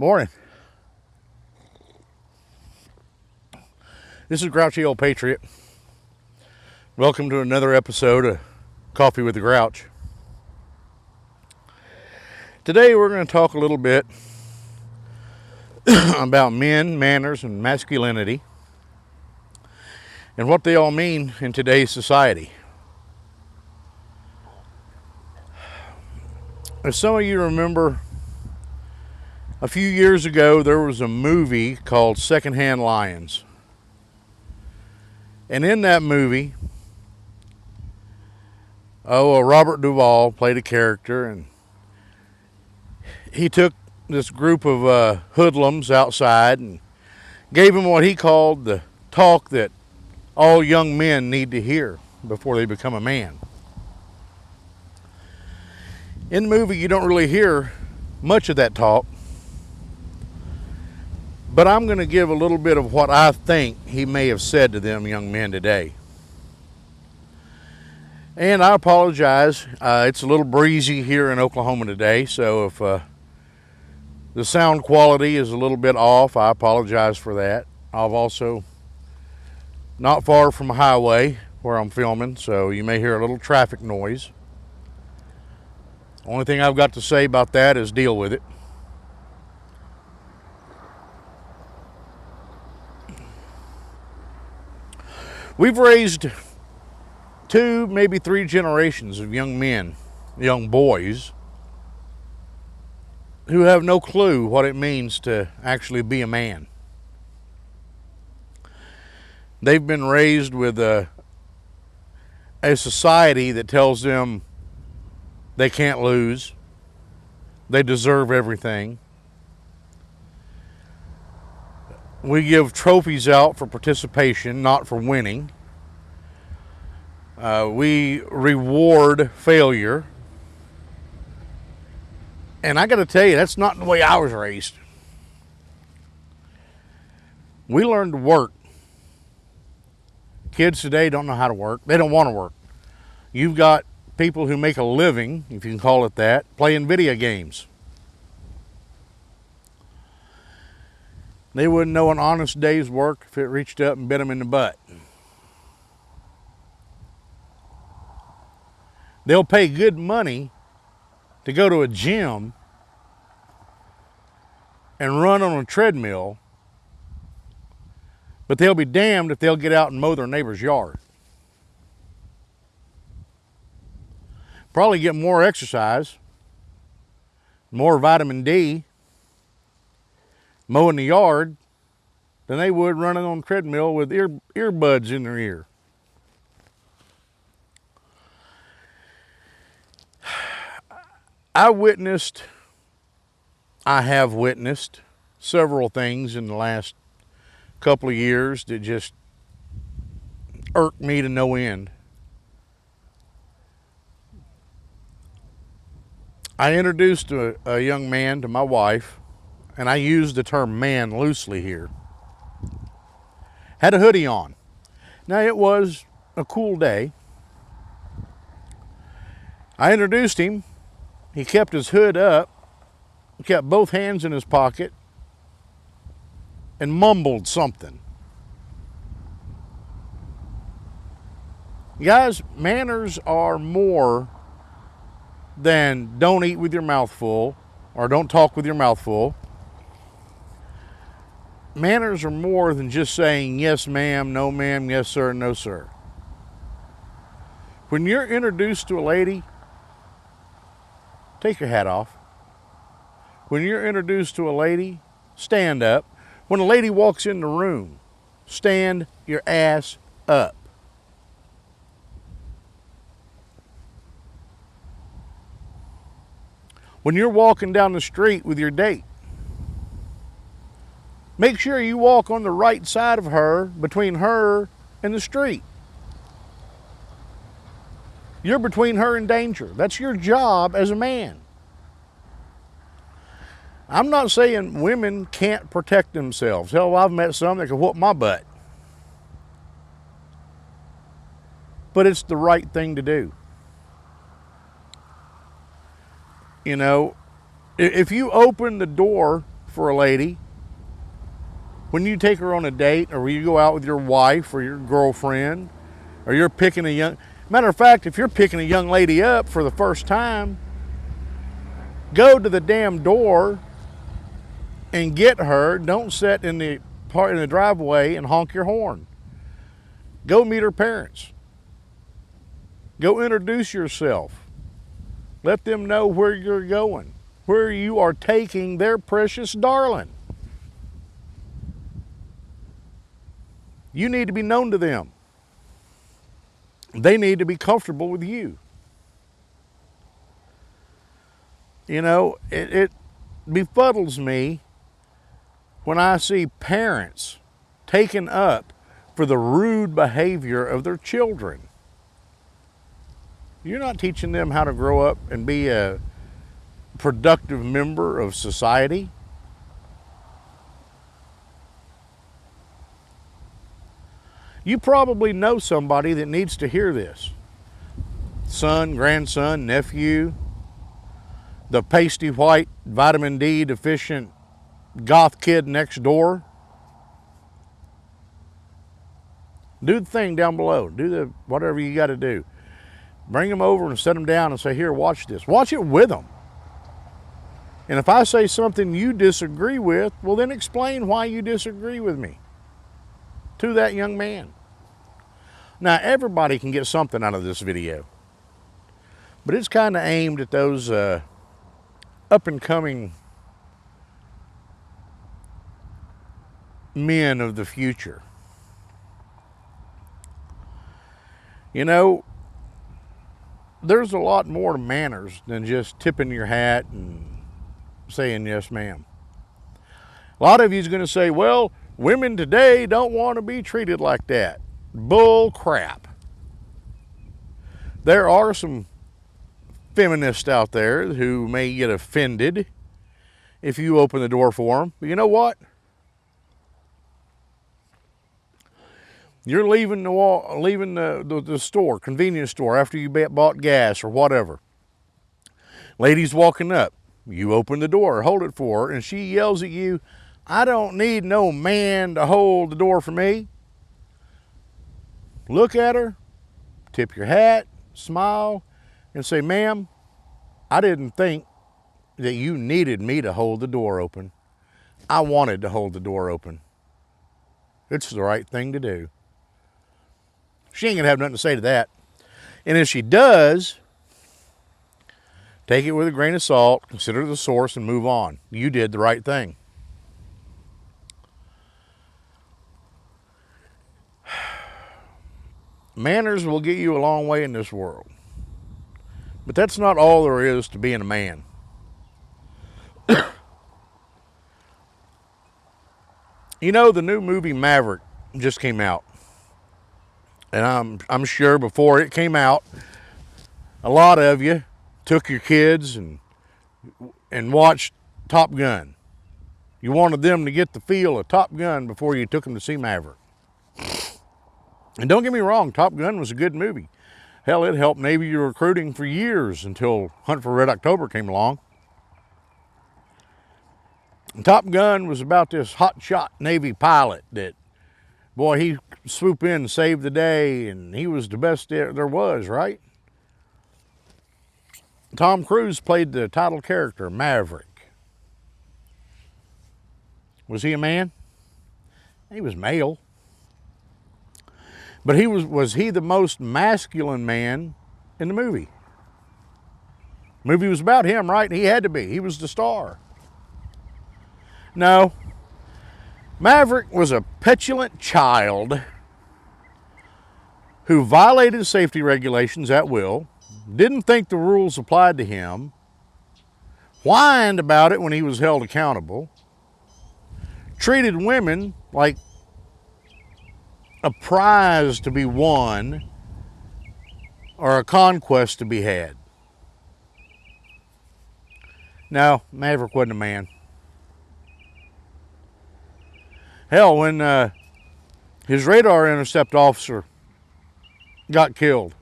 Morning. This is Grouchy Old Patriot. Welcome to another episode of Coffee with the Grouch. Today we're going to talk a little bit about men, manners, and masculinity, and what they all mean in today's society. As some of you remember, a few years ago there was a movie called Secondhand Lions. And in that movie, Robert Duvall played a character, and he took this group of hoodlums outside and gave them what he called the talk that all young men need to hear before they become a man. In the movie, you don't really hear much of that talk, but I'm going to give a little bit of what I think he may have said to them young men today. And I apologize. It's a little breezy here in Oklahoma today, so if the sound quality is a little bit off, I apologize for that. I'm also not far from a highway where I'm filming, so you may hear a little traffic noise. Only thing I've got to say about that is deal with it. We've raised 2, maybe 3 generations of young men, young boys, who have no clue what it means to actually be a man. They've been raised with a society that tells them they can't lose, they deserve everything. We give trophies out for participation, not for winning. We reward failure. And I got to tell you, that's not the way I was raised. We learned to work. Kids today don't know how to work. They don't want to work. You've got people who make a living, if you can call it that, playing video games. They wouldn't know an honest day's work if it reached up and bit them in the butt. They'll pay good money to go to a gym and run on a treadmill, but they'll be damned if they'll get out and mow their neighbor's yard. Probably get more exercise, more vitamin D, mowing the yard than they would running on a treadmill with earbuds in their ear. I have witnessed several things in the last couple of years that just irk me to no end. I introduced a young man to my wife, and I use the term man loosely here. Had a hoodie on. Now, it was a cool day. I introduced him. He kept his hood up, kept both hands in his pocket, and mumbled something. Guys, manners are more than don't eat with your mouth full or don't talk with your mouth full. Manners are more than just saying yes ma'am, no ma'am, yes sir, no sir. When you're introduced to a lady, take your hat off. When you're introduced to a lady, stand up. When a lady walks in the room, stand your ass up. When you're walking down the street with your date, make sure you walk on the right side of her, between her and the street. You're between her and danger. That's your job as a man. I'm not saying women can't protect themselves. Hell, I've met some that can whoop my butt. But it's the right thing to do. You know, if you open the door for a lady when you take her on a date, or you go out with your wife or your girlfriend, or you're picking a young... Matter of fact, if you're picking a young lady up for the first time, go to the damn door and get her. Don't sit in the driveway and honk your horn. Go meet her parents. Go introduce yourself. Let them know where you're going, where you are taking their precious darling. You need to be known to them. They need to be comfortable with you. You know, it befuddles me when I see parents taken up for the rude behavior of their children. You're not teaching them how to grow up and be a productive member of society. You probably know somebody that needs to hear this. Son, grandson, nephew, the pasty white, vitamin D deficient goth kid next door. Do the thing down below. Do the whatever you got to do. Bring them over and set them down and say, here, watch this. Watch it with them. And if I say something you disagree with, well, then explain why you disagree with me to that young man. Now, everybody can get something out of this video, but it's kind of aimed at those up-and-coming men of the future. You know, there's a lot more to manners than just tipping your hat and saying yes, ma'am. A lot of you is going to say, well, women today don't want to be treated like that. Bull crap. There are some feminists out there who may get offended if you open the door for them. But you know what? You're leaving the store, convenience store, after you bought gas or whatever. Lady's walking up. You open the door, hold it for her, and she yells at you, I don't need no man to hold the door for me. Look at her, tip your hat, smile, and say, ma'am, I didn't think that you needed me to hold the door open. I wanted to hold the door open. It's the right thing to do. She ain't gonna have nothing to say to that. And if she does, take it with a grain of salt, consider the source, and move on. You did the right thing. Manners will get you a long way in this world. But that's not all there is to being a man. You know, the new movie Maverick just came out. And I'm sure before it came out, a lot of you took your kids and watched Top Gun. You wanted them to get the feel of Top Gun before you took them to see Maverick. And don't get me wrong, Top Gun was a good movie. Hell, it helped Navy recruiting for years until Hunt for Red October came along. And Top Gun was about this hotshot Navy pilot that, boy, he swooped in and saved the day, and he was the best there was, right? Tom Cruise played the title character, Maverick. Was he a man? He was male. But was he the most masculine man in the movie? The movie was about him, right? He had to be. He was the star. No. Maverick was a petulant child who violated safety regulations at will, didn't think the rules applied to him, whined about it when he was held accountable, treated women like a prize to be won or a conquest to be had. No, Maverick wasn't a man. Hell, when his radar intercept officer got killed,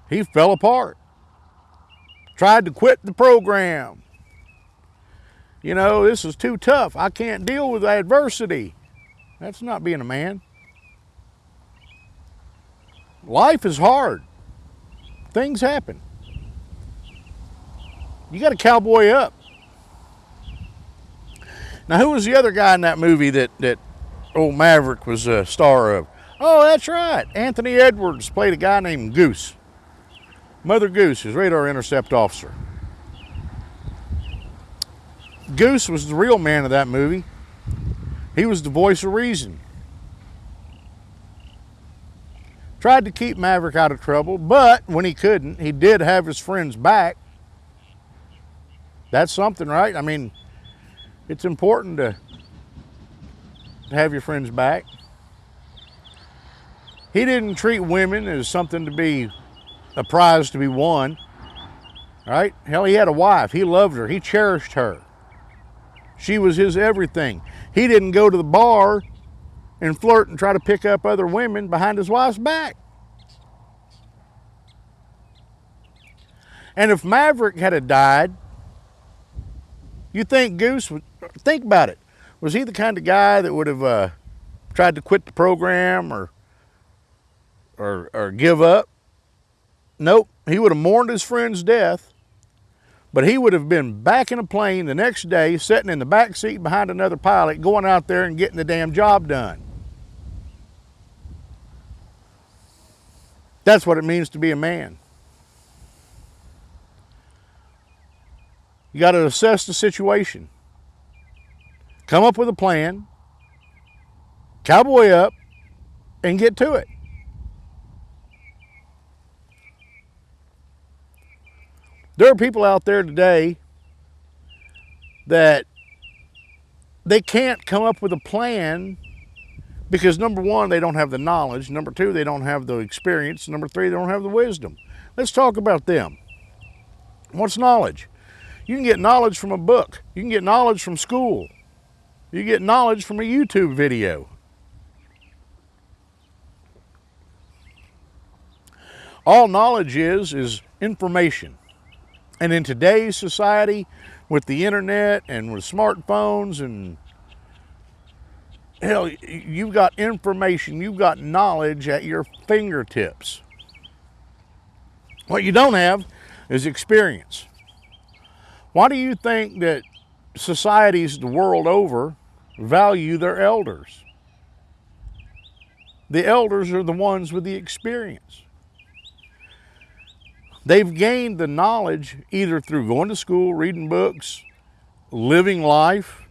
he fell apart. Tried to quit the program. You know, this is too tough. I can't deal with adversity. That's not being a man. Life is hard. Things happen. You got to cowboy up. Now, who was the other guy in that movie that old Maverick was a star of? Oh, that's right. Anthony Edwards played a guy named Goose. Mother Goose, his radar intercept officer. Goose was the real man of that movie. He was the voice of reason. Tried to keep Maverick out of trouble, but when he couldn't, he did have his friends back. That's something, right? I mean, it's important to have your friends back. He didn't treat women as something to be a prize to be won, right? Hell, he had a wife. He loved her. He cherished her. She was his everything. He didn't go to the bar and flirt and try to pick up other women behind his wife's back. And if Maverick had died, you think Goose would, think about it. Was he the kind of guy that would have tried to quit the program or give up? Nope. He would have mourned his friend's death, but he would have been back in a plane the next day, sitting in the back seat behind another pilot, going out there and getting the damn job done. That's what it means to be a man. You got to assess the situation. Come up with a plan, cowboy up, and get to it. There are people out there today that they can't come up with a plan because, number one, they don't have the knowledge. Number two, they don't have the experience. Number three, they don't have the wisdom. Let's talk about them. What's knowledge? You can get knowledge from a book. You can get knowledge from school. You get knowledge from a YouTube video. All knowledge is information. And in today's society, with the internet and with smartphones and hell, you've got information, you've got knowledge at your fingertips. What you don't have is experience. Why do you think that societies the world over value their elders? The elders are the ones with the experience. They've gained the knowledge either through going to school, reading books, living life.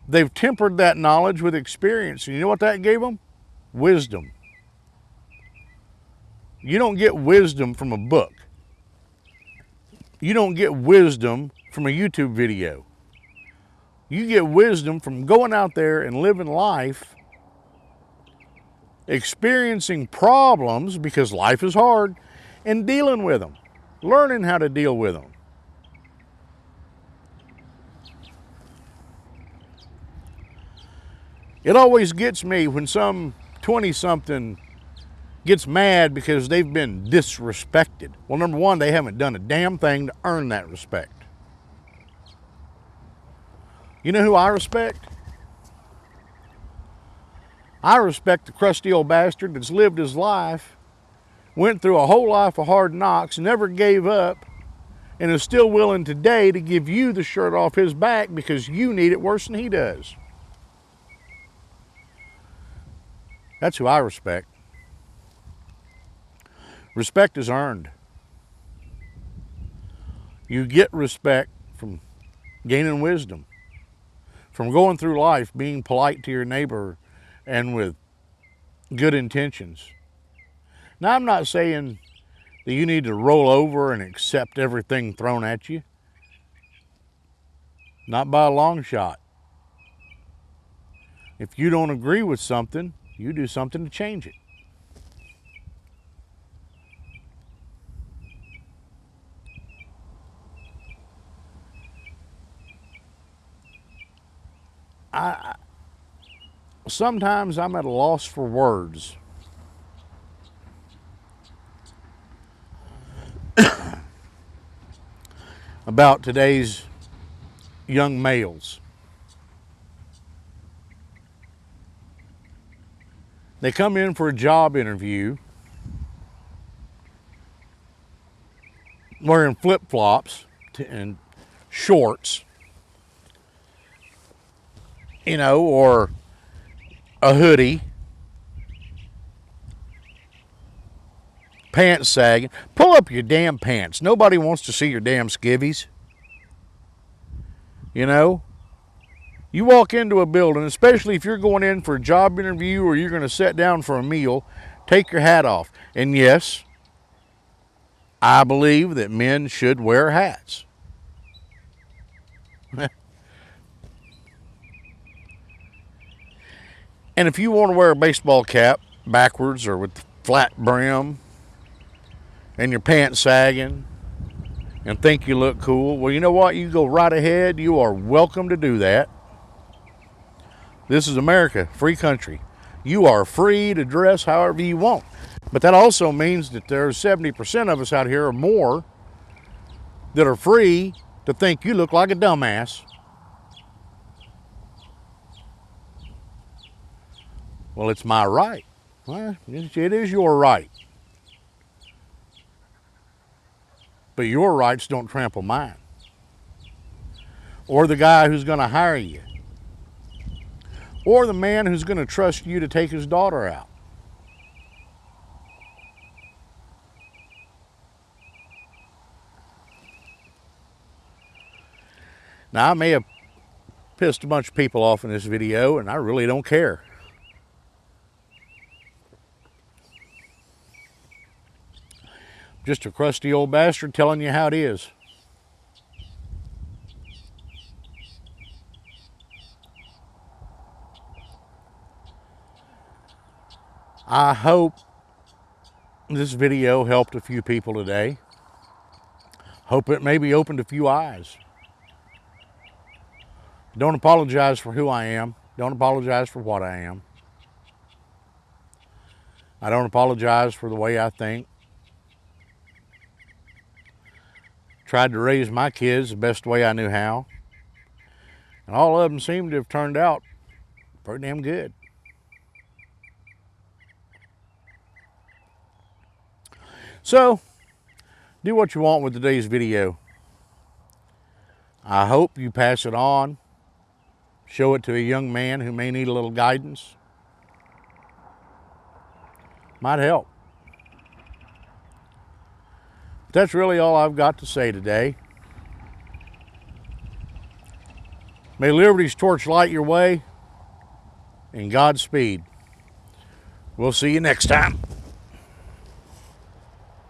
They've tempered that knowledge with experience. And you know what that gave them? Wisdom. You don't get wisdom from a book. You don't get wisdom from a YouTube video. You get wisdom from going out there and living life, experiencing problems because life is hard, and dealing with them, learning how to deal with them. It always gets me when some 20-something gets mad because they've been disrespected. Well, number one, they haven't done a damn thing to earn that respect. You know who I respect? I respect the crusty old bastard that's lived his life, went through a whole life of hard knocks, never gave up, and is still willing today to give you the shirt off his back because you need it worse than he does. That's who I respect. Respect is earned. You get respect from gaining wisdom, from going through life being polite to your neighbor and with good intentions. Now, I'm not saying that you need to roll over and accept everything thrown at you. Not by a long shot. If you don't agree with something, you do something to change it. Sometimes I'm at a loss for words. About today's young males. They come in for a job interview wearing flip-flops and shorts, you know, or a hoodie, pants sagging. Pull up your damn pants. Nobody wants to see your damn skivvies. You know, you walk into a building, especially if you're going in for a job interview or you're going to sit down for a meal, take your hat off. And yes, I believe that men should wear hats. And if you want to wear a baseball cap backwards or with flat brim and your pants sagging and think you look cool, well, you know what? You go right ahead. You are welcome to do that. This is America, free country. You are free to dress however you want. But that also means that there's 70% of us out here or more that are free to think you look like a dumbass. Well, it's my right. Well, it is your right. But your rights don't trample mine. Or the guy who's going to hire you. Or the man who's going to trust you to take his daughter out. Now, I may have pissed a bunch of people off in this video, and I really don't care. Just a crusty old bastard telling you how it is. I hope this video helped a few people today. Hope it maybe opened a few eyes. Don't apologize for who I am. Don't apologize for what I am. I don't apologize for the way I think. Tried to raise my kids the best way I knew how. And all of them seem to have turned out pretty damn good. So, do what you want with today's video. I hope you pass it on. Show it to a young man who may need a little guidance. Might help. But that's really all I've got to say today. May liberty's torch light your way, and Godspeed. We'll see you next time.